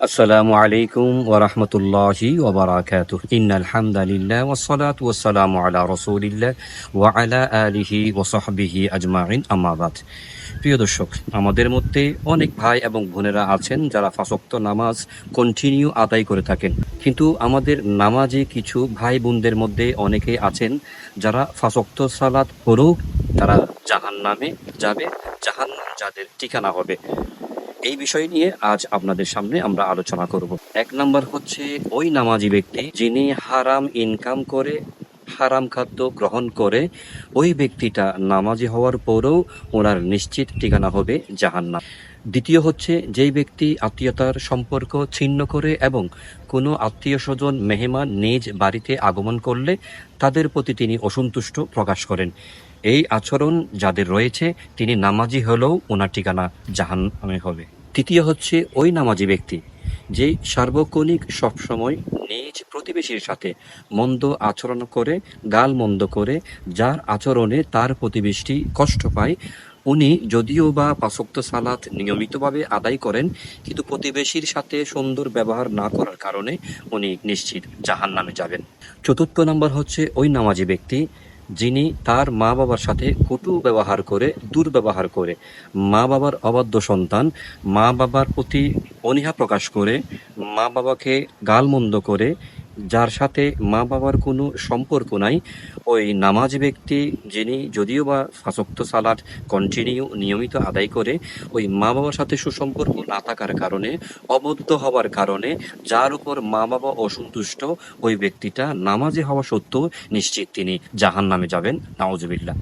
আসসালামু আলাইকুম ওয়া রাহমাতুল্লাহি ওয়া বারাকাতুহু। ইন্নাল হামদালিল্লাহ ওয়াস সালাতু ওয়াস সালামু আলা রাসূলিল্লাহ ওয়া আলা আলিহি ওয়া সাহবিহি আজমাইন, আম্মা বাদ। প্রিয় দর্শক, আমাদের মধ্যে অনেক ভাই এবং বোনেরা আছেন যারা পাঁচ ওয়াক্ত নামাজ কন্টিনিউ আদায় করে থাকেন, কিন্তু আমাদের নামাজি কিছু ভাই বোনদের মধ্যে অনেকেই আছেন যারা পাঁচ ওয়াক্ত সালাত পড়েও তারা জাহান্নামে যাবে, জাহান্নাম যাদের ঠিকানা হবে। এই বিষয় নিয়ে আজ আপনাদের সামনে আমরা আলোচনা করব। এক নাম্বার হচ্ছে ওই নামাজি ব্যক্তি যিনি হারাম ইনকাম করে, হারাম খাদ্য গ্রহণ করে, ওই ব্যক্তিটা নামাজি হওয়ার পরেও ওনার নিশ্চিত ঠিকানা হবে জাহান্নাম। দ্বিতীয় হচ্ছে যেই ব্যক্তি আত্মীয়তার সম্পর্ক ছিন্ন করে এবং কোনো আত্মীয় স্বজন মেহমান নিজ বাড়িতে আগমন করলে তাদের প্রতি তিনি অসন্তুষ্ট প্রকাশ করেন, এই আচরণ যাদের রয়েছে তিনি নামাজি হলেও ওনার ঠিকানা জাহান্নামে হবে। তৃতীয় হচ্ছে ওই নামাজি ব্যক্তি যে সার্বক্ষণিক সবসময় নিজ প্রতিবেশীর সাথে মন্দ আচরণ করে, গাল মন্দ করে, যার আচরণে তার প্রতিবেশী কষ্ট পায়। উনি যদিও বা পাঁচ ওয়াক্ত সালাত নিয়মিতভাবে আদায় করেন, কিন্তু প্রতিবেশীর সাথে সুন্দর ব্যবহার না করার কারণে উনি নিশ্চিত জাহান্নামে যাবেন। চতুর্থ নম্বর হচ্ছে ওই নামাজি ব্যক্তি যিনি তার মা বাবার সাথে কটু ব্যবহার করে, দুর্ব্যবহার করে, মা বাবার অবাধ্য সন্তান, মা বাবার প্রতি অনীহা প্রকাশ করে, মা বাবাকে গালমন্দ করে, যার সাথে মা বাবার কোনো সম্পর্ক নাই, ওই নামাজি ব্যক্তি যিনি যদিও বা পাঁচ ওয়াক্ত সালাত কন্টিনিউ নিয়মিত আদায় করে, ওই মা বাবার সাথে সুসম্পর্ক না থাকার কারণে, অবদ্ধ হওয়ার কারণে, যার উপর মা বাবা অসন্তুষ্ট, ওই ব্যক্তিটা নামাজি হওয়া সত্ত্বেও নিশ্চিত তিনি জাহান্নামে যাবেন, নাউজুবিল্লাহ।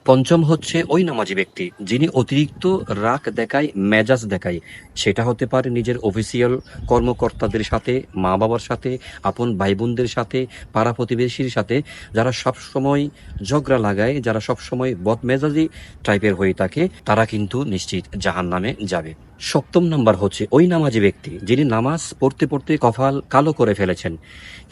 পঞ্চম হচ্ছে ওই নামাজি ব্যক্তি যিনি অতিরিক্ত রাগ দেখায়, মেজাজ দেখায়, সেটা হতে পারে নিজের অফিসিয়াল কর্মকর্তাদের সাথে, মা বাবার সাথে, আপন ভাই বোনদের সাথে, পাড়া প্রতিবেশীর সাথে, যারা সব সময় ঝগড়া লাগায়, যারা সব সময় বদমেজাজি টাইপের হয়ে থাকে, তারা কিন্তু নিশ্চিত জাহান্নামে যাবে। সপ্তম নাম্বার হচ্ছে ওই নামাজি ব্যক্তি যিনি নামাজ পড়তে পড়তে কপাল কালো করে ফেলেছেন,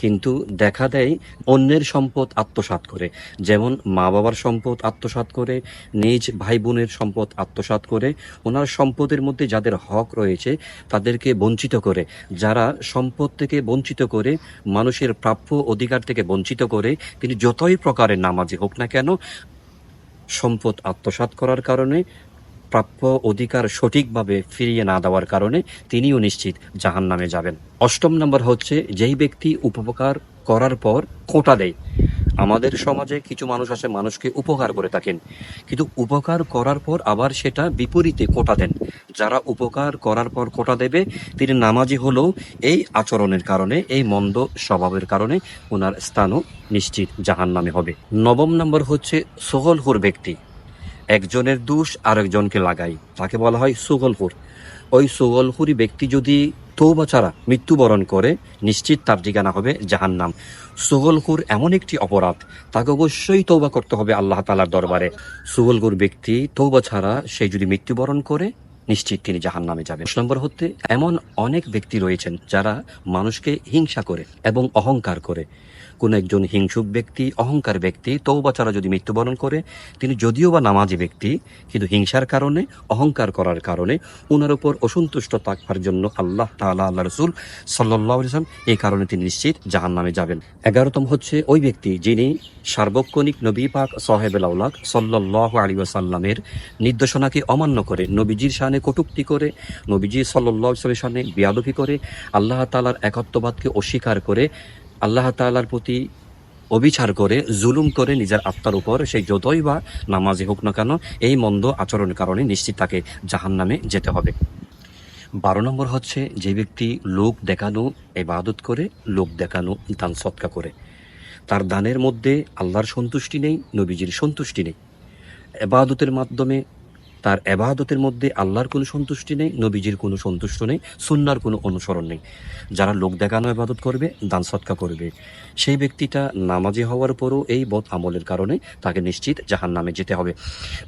কিন্তু দেখা দেয় অন্যের সম্পদ আত্মসাৎ করে, যেমন মা বাবার সম্পদ আত্মসাৎ করে, নিজ ভাই বোনের সম্পদ আত্মসাৎ করে, ওনার সম্পদের মধ্যে যাদের হক রয়েছে তাদেরকে বঞ্চিত করে, যারা সম্পদ থেকে বঞ্চিত করে, মানুষের প্রাপ্য অধিকার থেকে বঞ্চিত করে, তিনি যতই প্রকারের নামাজি হোক না কেন, সম্পদ আত্মসাৎ করার কারণে, প্রাপ্য অধিকার সঠিকভাবে ফিরিয়ে না দেওয়ার কারণে তিনিও নিশ্চিত জাহান্নামে যাবেন। অষ্টম নম্বর হচ্ছে যেই ব্যক্তি উপকার করার পর খোঁটা দেয়। আমাদের সমাজে কিছু মানুষ আছে মানুষকে উপকার করে থাকেন, কিন্তু উপকার করার পর আবার সেটা বিপরীতে কোটা দেন। যারা উপকার করার পর কোটা দেবে তিনি নামাজি হলেও এই আচরণের কারণে, এই মন্দ স্বভাবের কারণে ওনার স্থানও নিশ্চিত জাহান্নামে হবে। নবম নম্বর হচ্ছে সোগলখোর ব্যক্তি, একজনের দোষ আরেকজনকে লাগাই, তাকে বলা হয় সুগলখোর। ওই সুগলখুরি ব্যক্তি যদি তৌবা ছাড়া মৃত্যুবরণ করে, নিশ্চিত তার ঠিকানা হবে জাহান্নাম। সুগলখুর এমন একটি অপরাধ, তাকে অবশ্যই তৌবা করতে হবে আল্লাহ তাআলার দরবারে। সুগলখুর ব্যক্তি তৌবা ছাড়া সে যদি মৃত্যুবরণ করে, নিশ্চিত তিনি জাহান্নামে যাবেন। ১০ নম্বর হতে এমন অনেক ব্যক্তি রয়েছেন যারা মানুষকে হিংসা করে এবং অহংকার করে। কোন একজন হিংসুক ব্যক্তি, অহংকার ব্যক্তি তওবা ছাড়া যদি মৃত্যুবরণ করে, তিনি যদিও বা নামাজি ব্যক্তি, কিন্তু হিংসার কারণে, অহংকার করার কারণে ওনার উপর অসন্তুষ্ট থাকার জন্য আল্লাহ তাআলা, আল্লাহ রাসূল সাল্লাল্লাহু আলাইহি ওয়াসাল্লাম এই কারণে তিনি নিশ্চিত জাহান্নামে যাবেন। ১১তম হচ্ছে ওই ব্যক্তি যিনি সার্বক্ষণিক নবী পাক সাহেবুল আউলাদ সাল্লাল্লাহু আলাইহি ওয়াসাল্লামের নির্দেশনাকে অমান্য করে, নবীজির শানে কটূক্তি করে, নবীজি সাল্লাল্লাহু আলাইহি ওয়াসাল্লামের শানে বেয়াদবি করে, আল্লাহ তাআলার একত্ববাদকে অস্বীকার করে, আল্লাহ তাআলার প্রতি অবিচার করে, জুলুম করে নিজের আত্মার উপর, সেই যতই বা নামাজি হোক না কেন, এই মন্দ আচরণের কারণে নিশ্চিত তাকে জাহান্নামে যেতে হবে। ১২ নম্বর হচ্ছে যে ব্যক্তি লোক দেখানো ইবাদত করে, লোক দেখানো দান সদকা করে, তার দানের মধ্যে আল্লাহর সন্তুষ্টি নেই, নবীজির সন্তুষ্টি নেই। ইবাদতের মাধ্যমে তার এবাদতের মধ্যে আল্লাহর কোনো সন্তুষ্টি নেই, নবীজির কোনো সন্তুষ্ট নেই, সুন্নাহর কোনো অনুসরণ নেই। যারা লোক দেখানো ইবাদত করবে, দান সদকা করবে, সেই ব্যক্তিটা নামাজি হওয়ার পরও এই বদ আমলের কারণে তাকে নিশ্চিত জাহান্নামে যেতে হবে।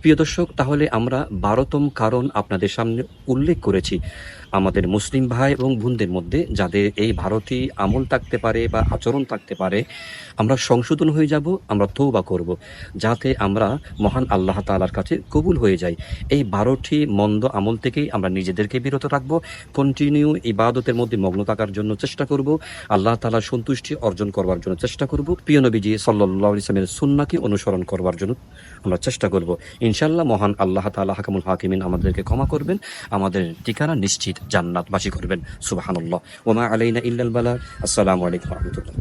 প্রিয় দর্শক, তাহলে আমরা ১২তম কারণ আপনাদের সামনে উল্লেখ করেছি। আমাদের মুসলিম ভাই এবং বোনদের মধ্যে যাদের এই ভারতী আমল থাকতে পারে বা আচরণ থাকতে পারে, আমরা সংশোধন হয়ে যাব, আমরা তওবা করব, যাতে আমরা মহান আল্লাহ তাআলার কাছে কবুল হয়ে যাই। এই 12টি মন্দ আমল থেকেই আমরা নিজেদেরকে বিরত রাখবো, কন্টিনিউ ইবাদতের মধ্যে মগ্ন থাকার জন্য চেষ্টা করব, আল্লাহ তাআলার সন্তুষ্টি অর্জন করবার জন্য চেষ্টা করব, প্রিয় নবীজি সাল্লাল্লাহু আলাইহি ওয়াসাল্লামের সুন্নাহকে অনুসরণ করবার জন্য আমরা চেষ্টা করব। ইনশাআল্লাহ মহান আল্লাহ তাআলা হাকামুল হাকিমিন আমাদেরকে ক্ষমা করবেন, আমাদের ঠিকানা নিশ্চিত জান্নাতবাসী করবেন। সুবহানাল্লাহ ওয়া মা আলাইনা ইল্লাল বালাগ। আসসালামু আলাইকুম ওয়া রাহমাতুল্লাহ।